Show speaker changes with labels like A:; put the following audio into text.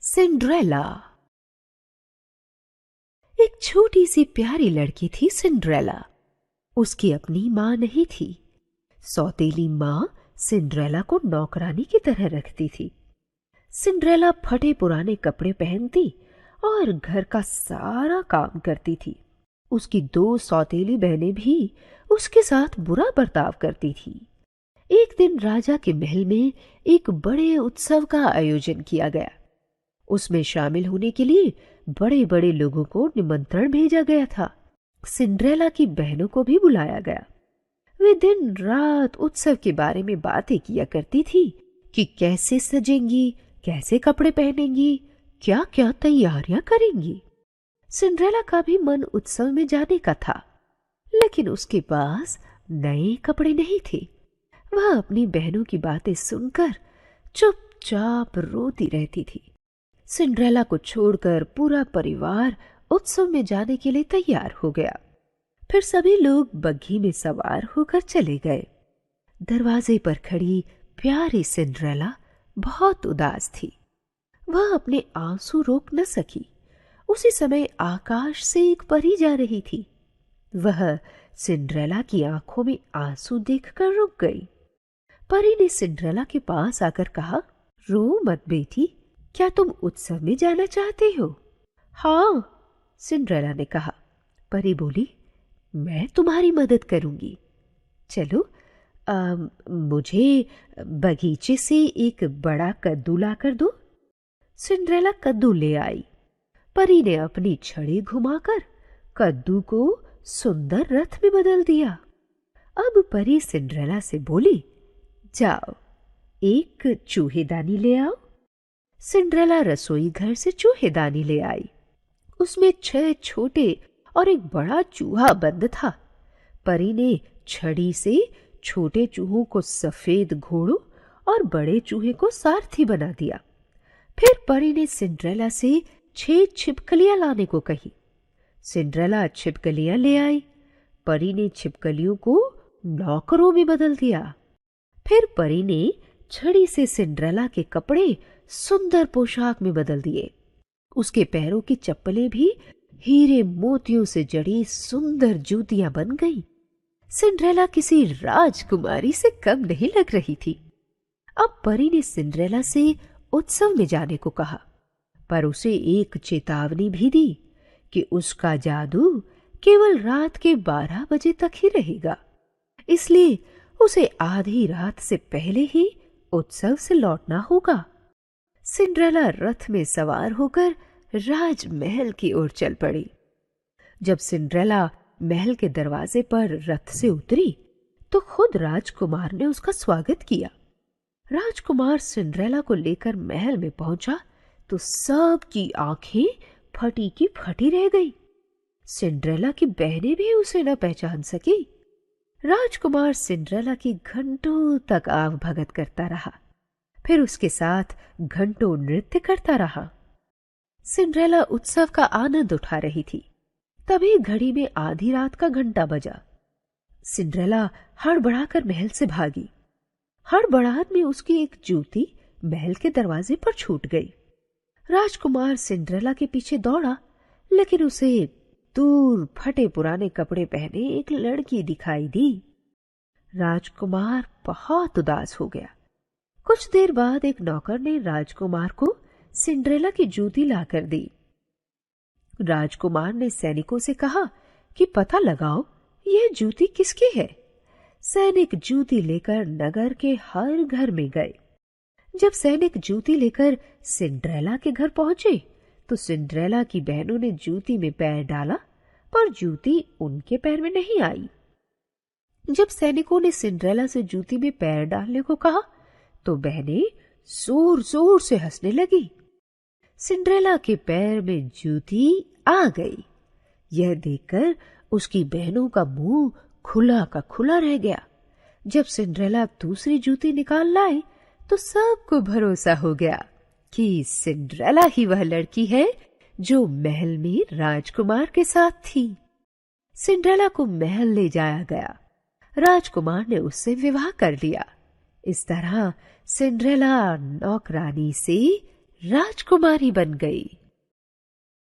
A: Cinderella. एक छोटी सी प्यारी लड़की थी सिंड्रेला। उसकी अपनी माँ नहीं थी। सौतेली माँ सिंड्रेला को नौकरानी की तरह रखती थी। सिंड्रेला फटे पुराने कपड़े पहनती और घर का सारा काम करती थी। उसकी दो सौतेली बहनें भी उसके साथ बुरा बर्ताव करती थी। एक दिन राजा के महल में एक बड़े उत्सव का आयोजन किया गया। उसमें शामिल होने के लिए बड़े बड़े लोगों को निमंत्रण भेजा गया था। सिंड्रेला की बहनों को भी बुलाया गया। वे दिन रात उत्सव के बारे में बातें किया करती थी कि कैसे सजेंगी, कैसे कपड़े पहनेंगी, क्या क्या तैयारियां करेंगी। सिंड्रेला का भी मन उत्सव में जाने का था, लेकिन उसके पास नए कपड़े नहीं थे। वह अपनी बहनों की बातें सुनकर चुपचाप रोती रहती थी। सिंड्रेला को छोड़कर पूरा परिवार उत्सव में जाने के लिए तैयार हो गया। फिर सभी लोग बग्घी में सवार होकर चले गए। दरवाजे पर खड़ी प्यारी सिंड्रेला बहुत उदास थी। वह अपने आंसू रोक न सकी। उसी समय आकाश से एक परी जा रही थी। वह सिंड्रेला की आंखों में आंसू देखकर रुक गई। परी ने सिंड्रेला के पास आकर कहा, रो मत बेटी, क्या तुम उत्सव में जाना चाहते हो? हाँ, सिंड्रेला ने कहा। परी बोली, मैं तुम्हारी मदद करूंगी। चलो, मुझे बगीचे से एक बड़ा कद्दू लाकर दो। सिंड्रेला कद्दू ले आई। परी ने अपनी छड़ी घुमाकर कद्दू को सुंदर रथ में बदल दिया। अब परी सिंड्रेला से बोली, जाओ, एक चूहेदानी ले आओ। सिंड्रेला रसोई घर से चूहेदानी ले आई। उसमें 6 छोटे और एक बड़ा चूहा बंद था। परी ने छड़ी से छोटे चूहों को सफेद घोड़ों और बड़े चूहे को सारथी बना दिया। फिर परी ने सिंड्रेला से 6 छिपकलियां लाने को कही। सिंड्रेला छिपकलियां ले आई। परी ने छिपकलियों को नौकरों में बदल दिया। फिर परी ने छड़ी से सिंड्रेला के कपड़े सुंदर पोशाक में बदल दिए। उसके पैरों की चप्पलें भी हीरे मोतियों से जड़ी सुंदर जूतियां बन गईं। सिंड्रेला किसी राजकुमारी से कम नहीं लग रही थी। अब परी ने सिंड्रेला से उत्सव में जाने को कहा, पर उसे एक चेतावनी भी दी कि उसका जादू केवल रात के 12 बजे तक ही रहेगा। इसलिए उसे आधी रात से पहले ही उत्सव से लौटना होगा। सिंड्रेला रथ में सवार होकर राजमहल की ओर चल पड़ी। जब सिंड्रेला महल के दरवाजे पर रथ से उतरी तो खुद राजकुमार ने उसका स्वागत किया। राजकुमार सिंड्रेला को लेकर महल में पहुंचा तो सबकी आंखें फटी की फटी रह गई। सिंड्रेला की बहनें भी उसे न पहचान सकी। राजकुमार सिंड्रेला की घंटों तक आव भगत करता रहा, फिर उसके साथ घंटों नृत्य करता रहा। सिंड्रेला उत्सव का आनंद उठा रही थी। तभी घड़ी में आधी रात का घंटा बजा। सिंड्रेला हड़बड़ाकर महल से भागी। हड़बड़ाहट में उसकी एक जूती महल के दरवाजे पर छूट गई। राजकुमार सिंड्रेला के पीछे दौड़ा, लेकिन उसे दूर फटे पुराने कपड़े पहने एक लड़की दिखाई दी। राजकुमार बहुत उदास हो गया। कुछ देर बाद एक नौकर ने राजकुमार को सिंड्रेला की जूती लाकर दी। राजकुमार ने सैनिकों से कहा कि पता लगाओ यह जूती किसकी है। सैनिक जूती लेकर नगर के हर घर में गए। जब सैनिक जूती लेकर सिंड्रेला के घर पहुंचे तो सिंड्रेला की बहनों ने जूती में पैर डाला, पर जूती उनके पैर में नहीं आई। जब सैनिकों ने सिंड्रेला से जूती में पैर डालने को कहा तो बहनें जोर जोर से हंसने लगी। सिंड्रेला के पैर में जूती आ गई। यह देखकर उसकी बहनों का मुंह खुला का खुला रह गया। जब सिंड्रेला दूसरी जूती निकाल लाई तो सबको भरोसा हो गया कि सिंड्रेला ही वह लड़की है जो महल में राजकुमार के साथ थी। सिंड्रेला को महल ले जाया गया। राजकुमार ने उससे विवाह कर लिया। इस तरह सिंड्रेला नौकरानी से राजकुमारी बन गई।